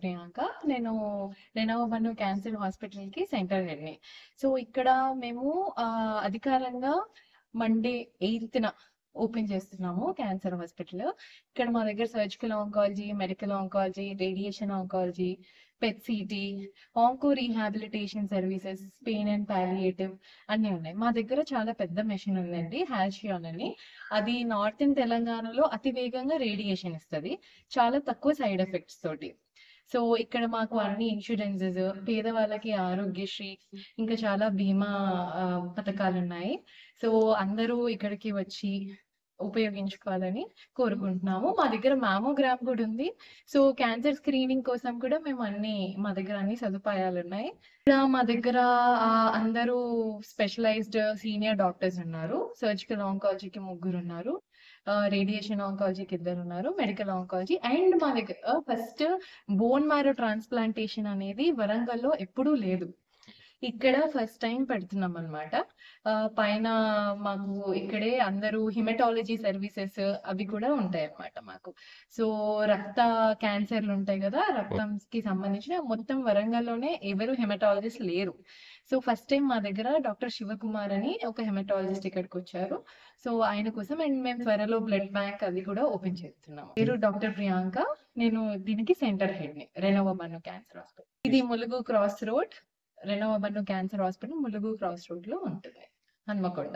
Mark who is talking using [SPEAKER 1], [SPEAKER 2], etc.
[SPEAKER 1] ప్రియాంక. నేను Renova Bannu cancer హాస్పిటల్‌కి centre హెడ్‌ని. So, ఇక్కడ మేము అధికారంగా మండే 8న ఓపెన్ చేస్తున్నాము క్యాన్సర్ హాస్పిటల్. ఇక్కడ మా దగ్గర surgical oncology, medical oncology, radiation oncology, PET CT, onco rehabilitation services, pain and palliative అన్నీ ఉన్నాయి. మా దగ్గర చాలా పెద్ద మెషిన్ ఉందండి, హాల్షియాన్ అని. అది నార్త్ ఇన్ తెలంగాణలో అతి వేగంగా రేడియేషన్ ఇస్తది. చాలా తక్కువ సైడ్ ఎఫెక్ట్స్ తోటి. సో, ఇక్కడ మాకు అన్ని ఇన్సూరెన్సెస్, పేదవాళ్ళకి ఆరోగ్యశ్రీ, ఇంకా చాలా బీమా పథకాలున్నాయి. సో, అందరూ ఇక్కడికి వచ్చి ఉపయోగించుకోవాలని కోరుకుంటున్నాము. మా దగ్గర మామోగ్రామ్ కూడా ఉంది. సో, క్యాన్సర్ స్క్రీనింగ్ కోసం కూడా మా దగ్గర అన్ని సదుపాయాలున్నాయి. ఇక్కడ మా దగ్గర అందరూ స్పెషలైజ్డ్ సీనియర్ డాక్టర్స్ ఉన్నారు. సర్జికల్ ఆంకాలజీకి 3 ఉన్నారు. రేడియేషన్ ఆంకాలజీకి 2 ఉన్నారు. మెడికల్ ఆంకాలజీ అండ్ మా దగ్గర ఫస్ట్ బోన్ మ్యారో ట్రాన్స్‌ప్లాంటేషన్ అనేది వరంగల్‌లో ఎప్పుడూ లేదు. ఇక్కడ ఫస్ట్ టైం పెడుతున్నాం అన్నమాట. పైన మాకు ఇక్కడే అందరూ హిమటాలజీ సర్వీసెస్ అవి కూడా ఉంటాయన్నమాట మాకు. సో, రక్త క్యాన్సర్‌లు ఉంటాయి కదా! రక్తంకి సంబంధించిన మొత్తం వరంగల్‌లోనే ఎవరు హిమటాలజిస్ట్ లేరు. సో, ఫస్ట్ టైం మా దగ్గర డాక్టర్ శివకుమార్ అని ఒక హిమటాలజిస్ట్ ఇక్కడికొచ్చారు. సో, ఆయన కోసం అండ్ మేము త్వరలో బ్లడ్ బ్యాంక్ అది కూడా ఓపెన్ చేస్తున్నాము. పేరు డాక్టర్ ప్రియాంక. నేను దీనికి సెంటర్ హెడ్‌ని. Renova Bannu cancer hospital. ఇది Mulugu cross road. Renova Bannu cancer hospital Mulugu cross రోడ్‌లో ఉంటుంది. హన్మకొండ.